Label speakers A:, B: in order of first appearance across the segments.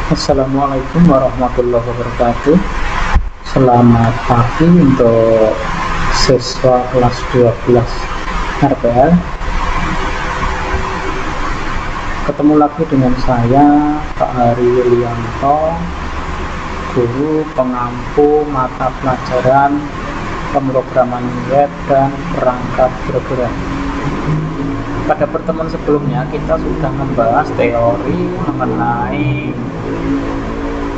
A: Assalamualaikum warahmatullahi wabarakatuh. Selamat pagi untuk siswa kelas 12 RPL. Ketemu lagi dengan saya, Pak Hari Yulianto, guru pengampu mata pelajaran pemrograman web dan perangkat program. Pada pertemuan sebelumnya kita sudah membahas teori mengenai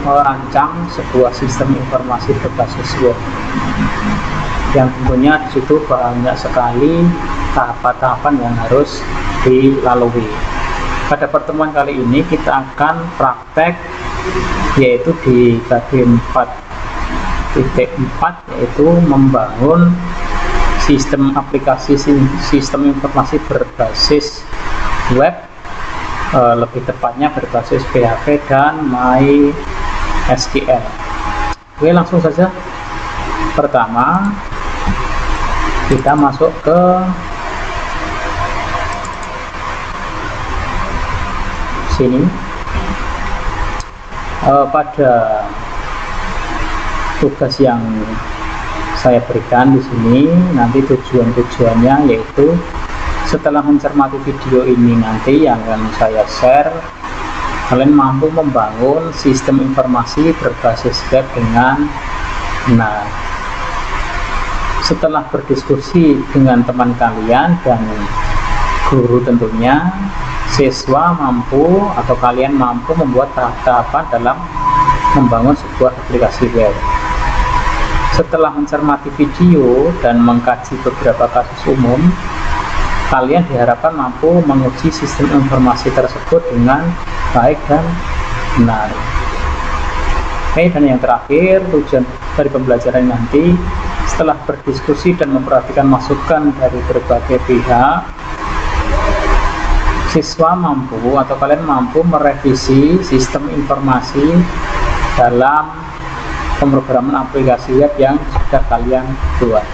A: merancang sebuah sistem informasi berbasis web, yang tentunya di situ banyak sekali tahapan-tahapan yang harus dilalui. Pada pertemuan kali ini kita akan praktek, yaitu di bagian 4.4, yaitu membangun sistem aplikasi sistem informasi berbasis web, lebih tepatnya berbasis PHP dan MySQL. Oke, langsung saja. Pertama, kita masuk ke sini. Pada tugas yang saya berikan di sini, nanti tujuannya yaitu setelah mencermati video ini nanti yang akan saya share, kalian mampu membangun sistem informasi berbasis web dengan benar. Setelah berdiskusi dengan teman kalian dan guru tentunya, siswa mampu atau kalian mampu membuat tahap-tahapan dalam membangun sebuah aplikasi web. Setelah mencermati video dan mengkaji beberapa kasus umum, kalian diharapkan mampu menguji sistem informasi tersebut dengan baik dan benar. Oke, dan yang terakhir, tujuan dari pembelajaran nanti, setelah berdiskusi dan memperhatikan masukan dari berbagai pihak, siswa mampu atau kalian mampu merevisi sistem informasi dalam pemrograman aplikasi web yang sudah kalian buat.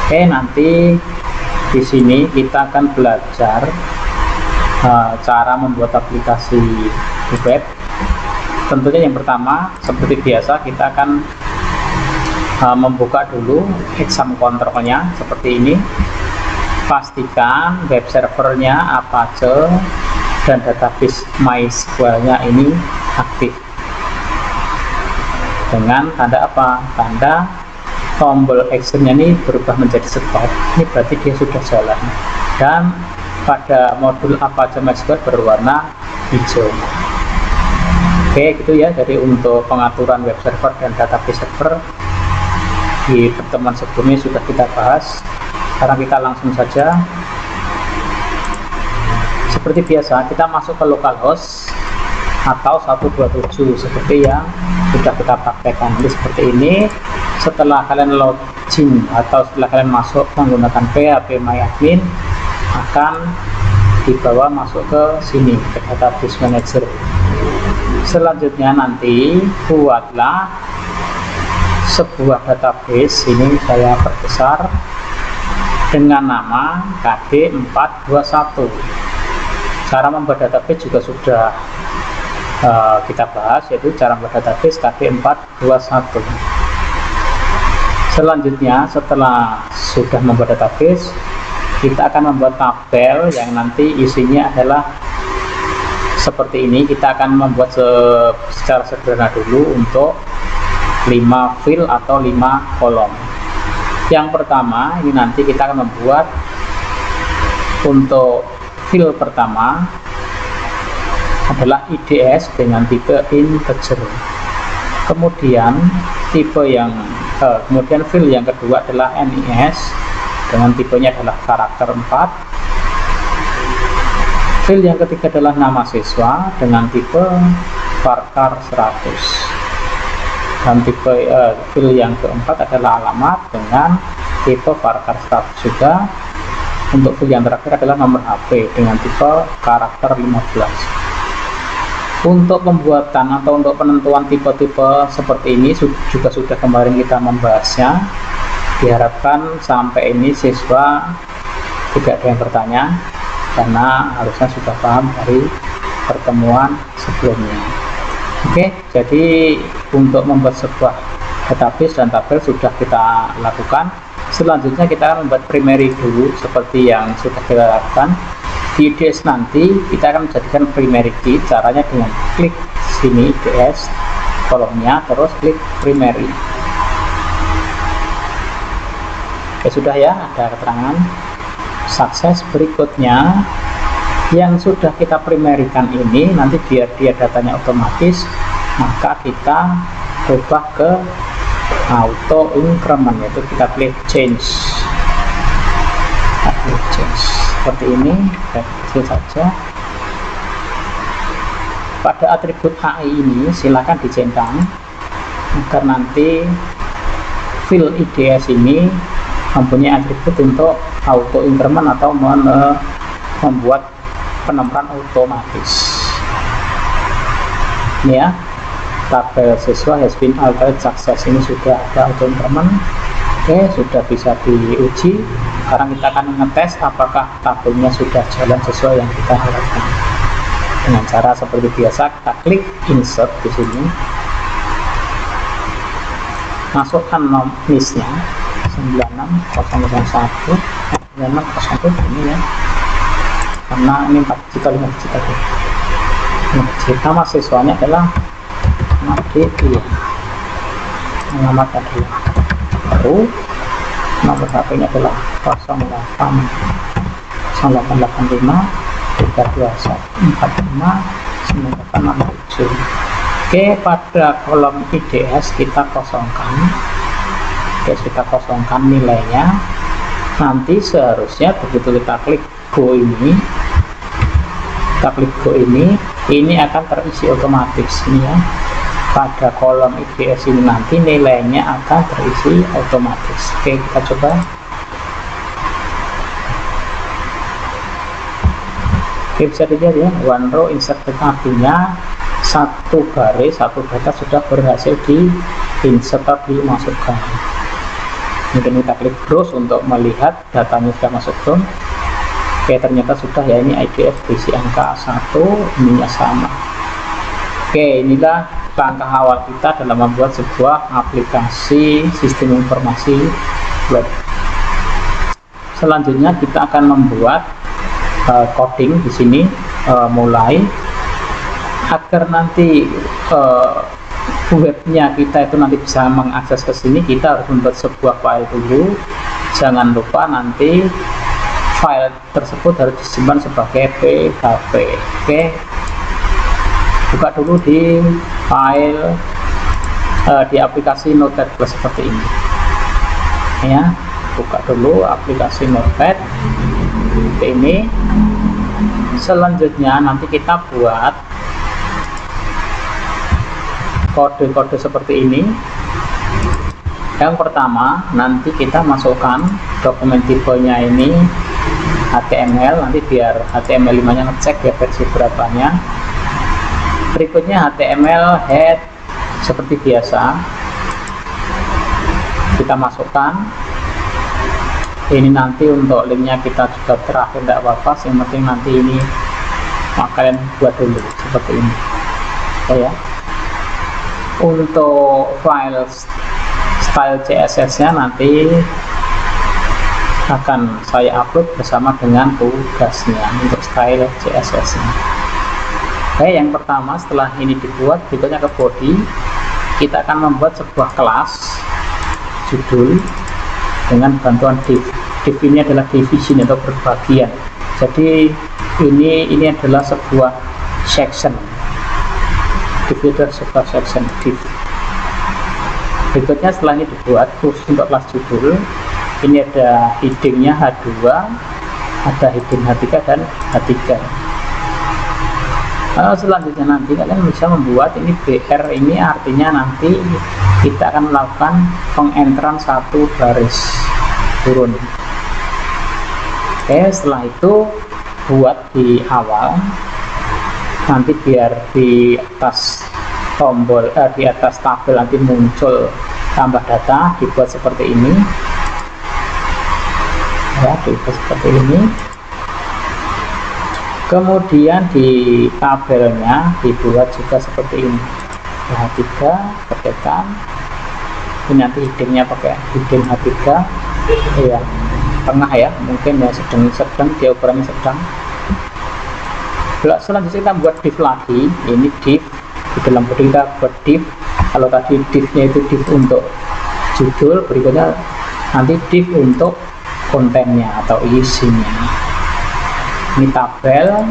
A: Oke, nanti di sini kita akan belajar cara membuat aplikasi web. Tentunya yang pertama, seperti biasa, kita akan membuka dulu exam controlnya seperti ini. Pastikan web servernya Apache dan database MySQL-nya ini aktif. Dengan tanda apa? Tanda tombol actionnya ini berubah menjadi stop. Ini berarti dia sudah jalan. Dan pada modul Apache MySQL berwarna hijau. Oke, gitu ya. Jadi untuk pengaturan web server dan database server di pertemuan sebelumnya sudah kita bahas. Sekarang kita langsung saja. Seperti biasa, kita masuk ke localhost atau 127 seperti yang sudah kita praktekkan. Jadi seperti ini. Setelah kalian login atau setelah kalian masuk menggunakan PHP MyAdmin, akan dibawa masuk ke sini, ke database manager. Selanjutnya nanti buatlah sebuah database. Ini saya perbesar dengan nama KD421. Cara membuat database juga sudah kita bahas, yaitu cara membuat database KD421. Selanjutnya, setelah sudah membuat database, kita akan membuat tabel yang nanti isinya adalah seperti ini. Kita akan membuat secara sederhana dulu untuk 5 field atau 5 kolom. Yang pertama, ini nanti kita akan membuat untuk field pertama adalah IDS dengan tipe integer. Kemudian kemudian field yang kedua adalah NIS dengan tipenya adalah karakter 4. Field yang ketiga adalah nama siswa dengan tipe varchar 100. Dan tipe field yang keempat adalah alamat dengan tipe varchar 100 juga. Untuk field yang terakhir adalah nomor HP dengan tipe karakter 15. Untuk pembuatan atau untuk penentuan tipe-tipe seperti ini juga sudah kemarin kita membahasnya. Diharapkan sampai ini siswa tidak ada yang bertanya, karena harusnya sudah paham dari pertemuan sebelumnya. Oke, jadi untuk membuat sebuah database dan tabel sudah kita lakukan. Selanjutnya kita akan membuat primary dulu seperti yang sudah kita lakukan. Di IDS nanti kita akan menjadikan primary key. Caranya dengan klik sini IDS kolomnya, terus klik primary. Oke, sudah ya, ada keterangan sukses. Berikutnya yang sudah kita primarikan ini, nanti biar dia datanya otomatis, maka kita ubah ke auto increment, yaitu kita klik change, seperti ini. Kecil saja. Pada atribut AI ini silakan dicentang agar nanti field IDS ini mempunyai atribut untuk auto increment atau membuat penemuan otomatis. Ini ya, tabel siswa has been altered success, ini sudah ada auto increment. Oke, sudah bisa diuji. Sekarang kita akan ngetes apakah tabelnya sudah jalan sesuai yang kita harapkan. Dengan cara seperti biasa, kita klik insert di sini, masukkan NIS-nya 96001 ini ya, karena ini 4 juta 5 juta. Nama siswanya adalah Madi, alamat adalah baru, nomor HP-nya adalah 0885 32145 9867. Oke, pada kolom IDS kita kosongkan. Oke, kita kosongkan nilainya. Nanti seharusnya begitu kita klik go ini, ini akan terisi otomatis ini ya. Pada kolom IDS ini nanti nilainya akan terisi otomatis. Oke, kita coba. Oke, bisa dilihat ya, one row insert, artinya satu baris, satu data sudah berhasil di insert atau dimasukkan. Mungkin kita klik browse untuk melihat datanya sudah masuk belum. Oke, ternyata sudah ya, ini IDF berisi angka 1, ininya sama. Oke, inilah langkah awal kita dalam membuat sebuah aplikasi sistem informasi web. Selanjutnya kita akan membuat coding di sini, mulai agar nanti webnya kita itu nanti bisa mengakses ke sini. Kita harus membuat sebuah file dulu. Jangan lupa nanti file tersebut harus disimpan sebagai PHP. Oke, buka dulu di file di aplikasi Notepad Plus seperti ini ya. Buka dulu aplikasi Notepad seperti ini. Selanjutnya nanti kita buat kode-kode seperti ini. Yang pertama, nanti kita masukkan dokumen tipenya ini HTML, nanti biar HTML5 nya ngecek ya versi berapanya. Berikutnya HTML head seperti biasa kita masukkan. Ini nanti untuk linknya kita juga terakhir, tidak apa-apa, yang penting nanti ini kalian buat dulu seperti ini ya. Untuk file style CSS nya nanti akan saya upload bersama dengan tugasnya untuk style CSS nya. Oke, yang pertama setelah ini dibuat, berikutnya ke body. Kita akan membuat sebuah kelas judul dengan bantuan div. Div ini adalah division atau berbagian. Jadi ini adalah sebuah section. Div itu sebuah section div. Berikutnya setelah ini dibuat khusus untuk kelas judul, ini ada headingnya H2, ada heading H3 dan H3. Selanjutnya nanti kalian bisa membuat ini BR, ini artinya nanti kita akan melakukan pengenteran satu baris turun. Oke, setelah itu buat di awal, nanti biar di atas tombol di atas tabel nanti muncul tambah data, dibuat seperti ini ya, dibuat seperti ini. Kemudian di tabelnya dibuat juga seperti ini, H3 ketekan, ini nanti hidungnya pakai hidung H3 ya, tengah ya, mungkin ya sedang dia ukurannya sedang. Selanjutnya kita buat div lagi, ini div di dalam body kita buat div. Kalau tadi divnya itu div untuk judul, berikutnya nanti div untuk kontennya atau isinya. Ini tabel,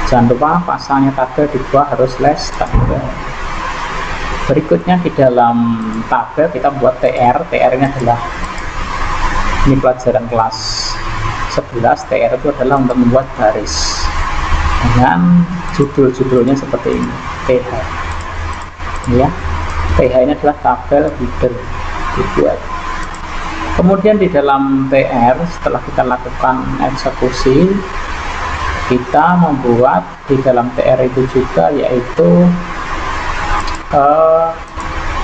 A: jangan lupa pasangnya tabel di bawah harus slash tabel. Berikutnya di dalam tabel kita buat TR ini adalah ini pelajaran kelas 11. TR itu adalah untuk membuat garis dengan judul-judulnya seperti ini, TH ya. TH ini adalah tabel header dibuat. Kemudian di dalam TR, setelah kita lakukan eksekusi, kita membuat di dalam TR itu juga, yaitu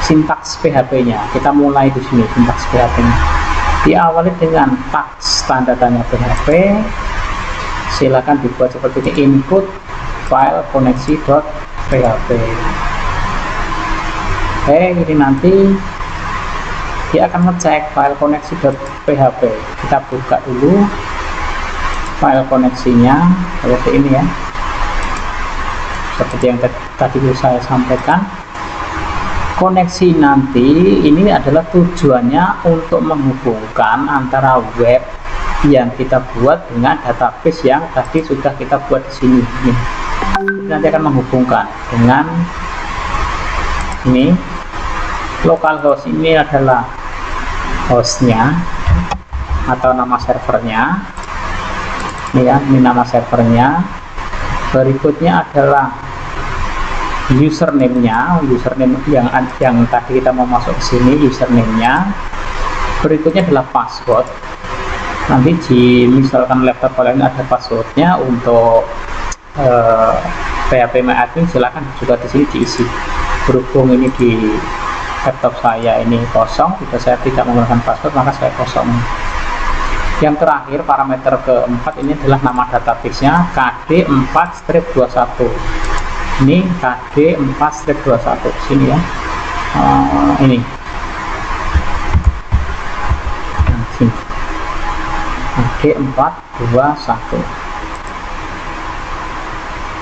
A: sintaks PHP-nya. Kita mulai di sini sintaks PHP-nya. Diawali dengan teks tanda tanya PHP. Silakan dibuat seperti ini, input file koneksi.php. Oke, ini nanti dia akan ngecek file koneksi.php. Kita buka dulu file koneksinya seperti ini ya, seperti yang tadi saya sampaikan. Koneksi nanti ini adalah tujuannya untuk menghubungkan antara web yang kita buat dengan database yang tadi sudah kita buat di sini. Nanti akan menghubungkan dengan ini. Localhost ini adalah hostnya atau nama servernya, ini ya, ini nama servernya. Berikutnya adalah username-nya, username yang tadi kita mau masuk ke sini, username-nya. Berikutnya adalah password. Nanti misalkan laptop kalian ada passwordnya untuk PHP MyAdmin, silakan juga di sini diisi. Berhubung ini di laptop saya ini kosong, jika saya tidak menggunakan password maka saya kosong. Yang terakhir, parameter keempat ini adalah nama database-nya KD4-21. Ini KD4-21 sini ya, ini sini KD421.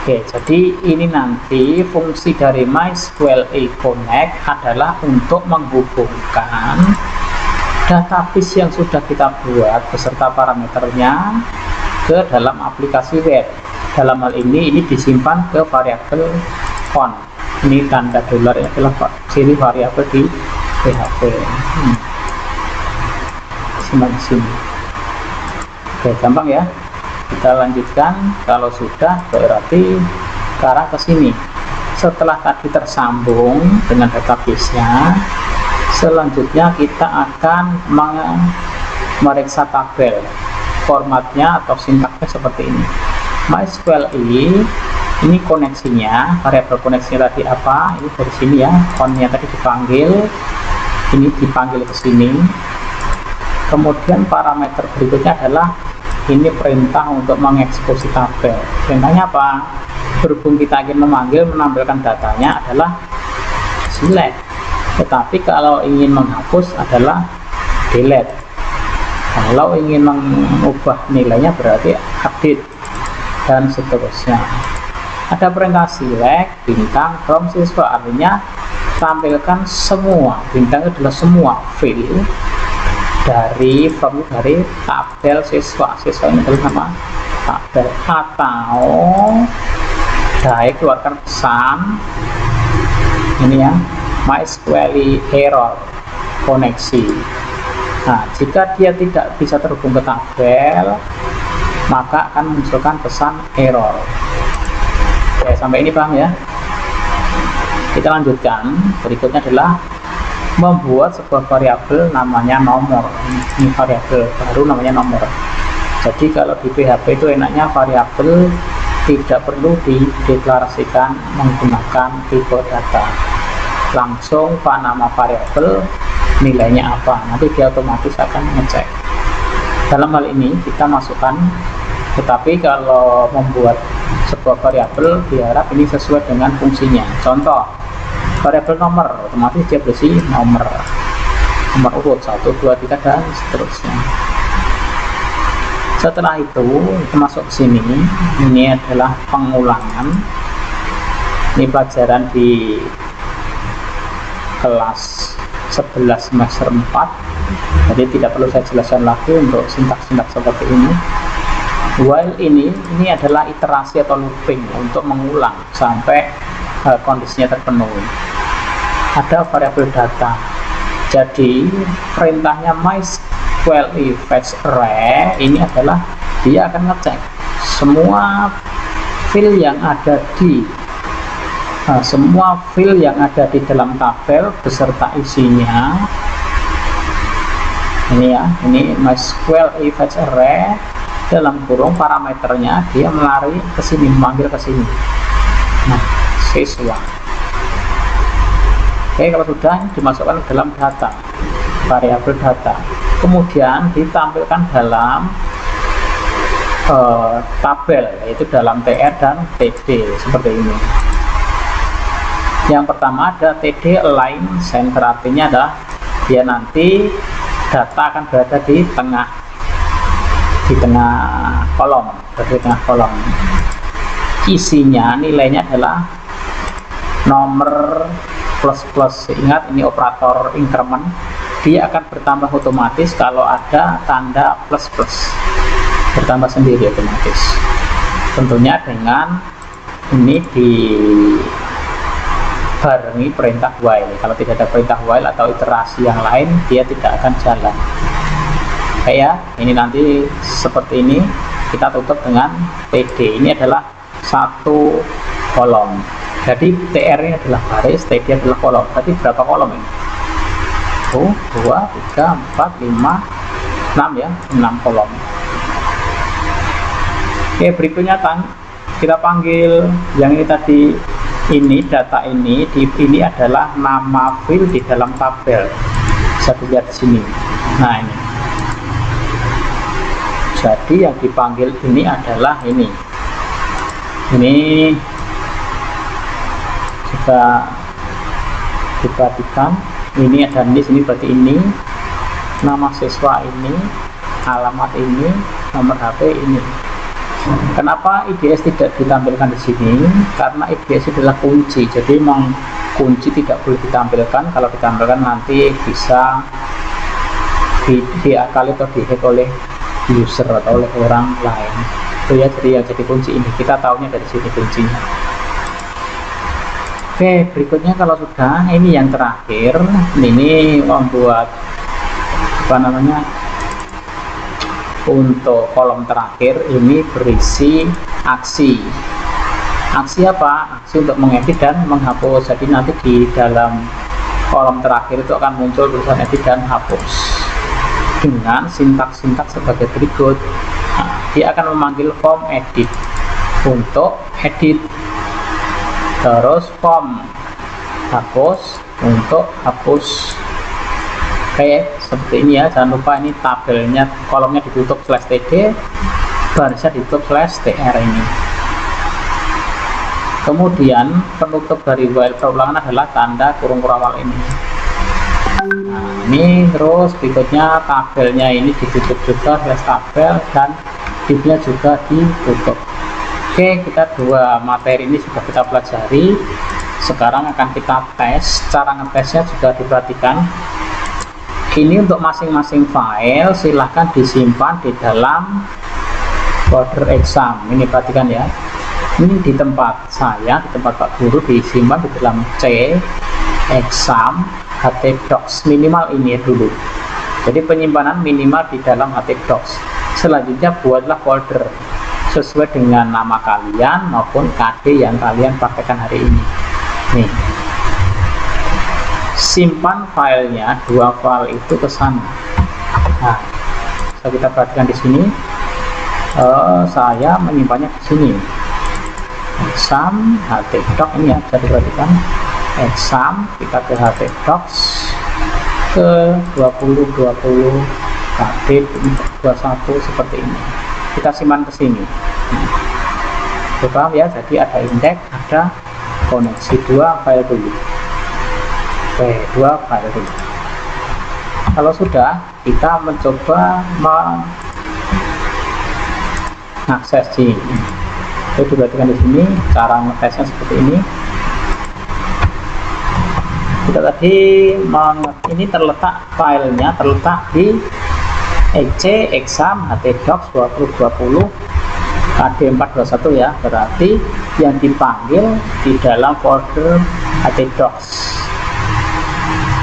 A: Oke, jadi ini nanti fungsi dari MySQL Connect adalah untuk menghubungkan database yang sudah kita buat beserta parameternya ke dalam aplikasi web. Dalam hal ini disimpan ke variabel font. Ini tanda dolar ya, adalah sini variabel di PHP. Simpan di sini. Oke, gampang ya. Kita lanjutkan. Kalau sudah berarti sekarang ke sini. Setelah tadi tersambung dengan database-nya, selanjutnya kita akan memeriksa tabel. Formatnya atau sintaksnya seperti ini. MySQL ini koneksinya, variabel koneksinya tadi apa? Ini dari sini ya, fontnya tadi dipanggil, ini dipanggil ke sini. Kemudian parameter berikutnya adalah ini perintah untuk mengeksekusi tabel. Perintahnya apa? Berhubung kita ingin menampilkan datanya adalah select, tetapi kalau ingin menghapus adalah delete. Kalau ingin mengubah nilainya berarti update, dan seterusnya. Ada perintah select bintang from siswa, artinya tampilkan semua. Bintang adalah semua field dari tabel siswa. Siswa ini adalah nama tabel. Atau keluarkan pesan ini ya, MySQL error koneksi. Nah, jika dia tidak bisa terhubung ke tabel, maka akan memunculkan pesan error. Oke, sampai ini paham ya? Kita lanjutkan. Berikutnya adalah membuat sebuah variabel namanya nomor. Ini variabel baru namanya nomor. Jadi kalau di PHP itu enaknya variabel tidak perlu dideklarasikan menggunakan tipe data, langsung nama variabel, nilainya apa, nanti dia otomatis akan ngecek. Dalam hal ini kita masukkan Tetapi kalau membuat sebuah variabel diharap ini sesuai dengan fungsinya. Contoh, variabel nomor, otomatis dia berisi nomor urut 1, 2, 3 dan seterusnya. Setelah itu masuk ke sini. Ini adalah pengulangan. Ini pelajaran di kelas 11 semester 4. Jadi tidak perlu saya jelaskan lagi untuk sintaks-sintaks seperti ini. While ini adalah iterasi atau looping untuk mengulang sampai kondisinya terpenuhi. Ada variabel data. Jadi perintahnya MySQL fetch array ini adalah dia akan ngecek semua field yang ada di dalam tabel beserta isinya. Ini ya, ini MySQL fetch array dalam kurung parameternya dia melari ke sini, memanggil ke sini. Nah, siswa. Oke, kalau sudah dimasukkan ke dalam data, variabel data, kemudian ditampilkan dalam tabel, yaitu dalam TR dan TD seperti ini. Yang pertama ada TD align center, artinya adalah dia nanti data akan berada di tengah kolom, isinya nilainya adalah nomor plus. Ingat ini operator increment, dia akan bertambah otomatis kalau ada tanda plus, bertambah sendiri otomatis, tentunya dengan ini dibarengi perintah while. Kalau tidak ada perintah while atau iterasi yang lain, dia tidak akan jalan. Kayak ini nanti seperti ini, kita tutup dengan TD. Ini adalah satu kolom. Jadi TR ini adalah baris, TD adalah kolom. Berarti berapa kolom ini? 1, 2, 3, 4, 5, 6 ya, 6 kolom. Oke, berikutnya kita panggil yang ini tadi, ini data ini adalah nama field di dalam tabel. Bisa dilihat di sini. Nah ini. Jadi yang dipanggil ini adalah ini jika diperhatikan, ini ada di sini, berarti ini nama siswa, ini alamat, ini nomor HP, ini. Kenapa IDS tidak ditampilkan di sini? Karena IDS adalah kunci, jadi memang kunci tidak boleh ditampilkan. Kalau ditampilkan nanti bisa diakali atau dihack oleh user atau oleh orang lain. Itu ya, jadi yang jadi kunci ini kita tahunya dari sini kuncinya. Oke, berikutnya kalau sudah, ini yang terakhir, ini membuat untuk kolom terakhir ini berisi aksi apa? Aksi untuk mengedit dan menghapus. Jadi nanti di dalam kolom terakhir itu akan muncul tulisan edit dan hapus dengan sintaks sebagai berikut. Dia akan memanggil form edit untuk edit, terus form hapus untuk hapus. Oke, seperti ini ya. Jangan lupa ini tabelnya, kolomnya ditutup /td, barisnya ditutup /tr ini. Kemudian penutup dari while perulangan adalah tanda kurung awal ini. Nah, ini terus berikutnya tabelnya ini ditutup juga /tabel dan divnya juga ditutup. Oke, kita dua materi ini sudah kita pelajari. Sekarang akan kita tes. Cara ngetesnya juga diperhatikan. Ini untuk masing-masing file silahkan disimpan di dalam folder exam. Ini perhatikan ya. Ini di tempat saya, di tempat Pak Guru, disimpan di dalam C exam htdocs, minimal ini dulu. Jadi penyimpanan minimal di dalam htdocs. Selanjutnya buatlah folder sesuai dengan nama kalian maupun KD yang kalian praktekkan hari ini. Nih, simpan filenya, dua file itu ke sana. Nah, kita perhatikan di sini, saya menyimpannya di sini. Exam htdocs ini ya, bisa diperhatikan. Exam kita ke htdocs ke 2020 KD 21 seperti ini. kita simpan ke sini. Paham ya? Jadi ada indeks, ada koneksi. Dua file dulu. Oke, dua file dulu. Kalau sudah, kita mencoba mengakses ini. Jadi diperhatikan di sini cara ngetesnya seperti ini. Kita tadi ini terletak filenya terletak di exe exam htdocs 2020 kd421 ya, berarti yang dipanggil di dalam folder htdocs.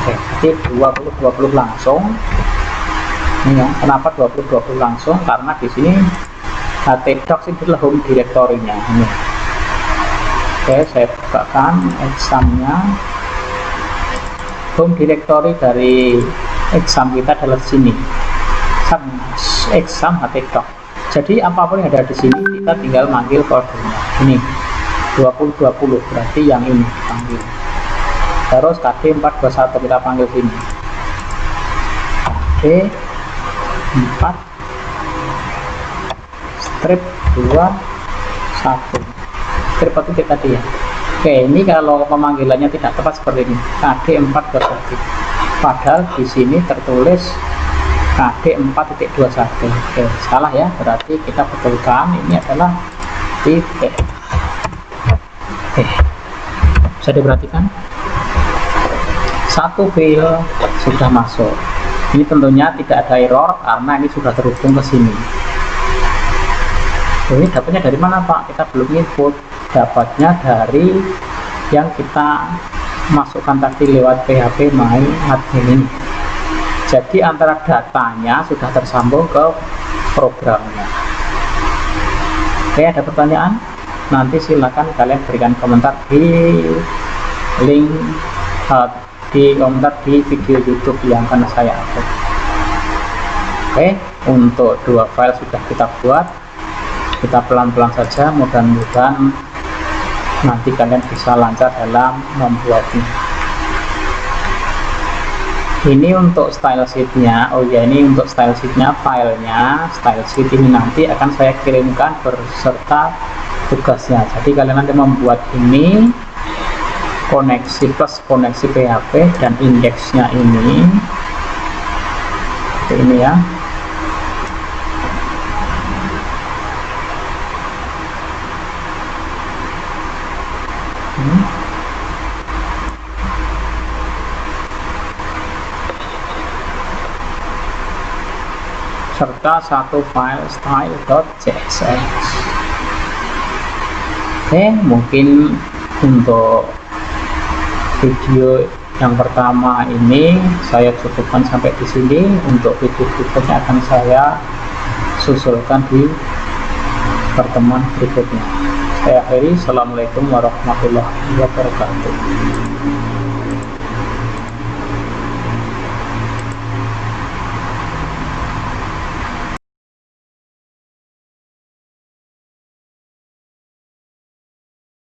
A: Oke, jadi 2020 langsung. Ini ya, kenapa 2020 langsung? Karena di sini htdocs itu adalah home directory-nya. Ini. Oke, saya bukakan examnya. Home directory dari exam kita adalah sini. Exam htdocs. Jadi apapun yang ada di sini kita tinggal manggil foldernya. Ini 2020 berarti yang ini panggil. Terus kd421 kita panggil sini. kd4 strip 21 strip apa itu tadi ya. Oke, ini kalau pemanggilannya tidak tepat seperti ini, kd421, padahal di sini tertulis kd4.21. Oke, salah ya, berarti kita betulkan ini adalah titik. Oke, bisa diperhatikan satu file sudah masuk. Ini tentunya tidak ada error karena ini sudah terhubung ke sini. Ini dapatnya dari mana Pak? Kita belum input. Dapatnya dari yang kita masukkan tadi lewat PHP my admin ini. Jadi antara datanya sudah tersambung ke programnya. Oke, ada pertanyaan? Nanti silakan kalian berikan komentar di link komentar di video YouTube yang akan saya upload. Oke, untuk dua file sudah kita buat. Kita pelan-pelan saja, mudah-mudahan nanti kalian bisa lancar dalam membuatnya. Ini untuk style sheetnya. Oh ya, ini untuk style sheetnya, filenya style sheet ini nanti akan saya kirimkan beserta tugasnya. Jadi kalian nanti membuat ini koneksi plus koneksi PHP dan indeksnya ini seperti ini ya. Serta satu file style.css. Oke, mungkin untuk video yang pertama ini saya cukupkan sampai di sini. Untuk video berikutnya akan saya susulkan di pertemuan berikutnya. Saya akhiri. Assalamualaikum warahmatullahi wabarakatuh.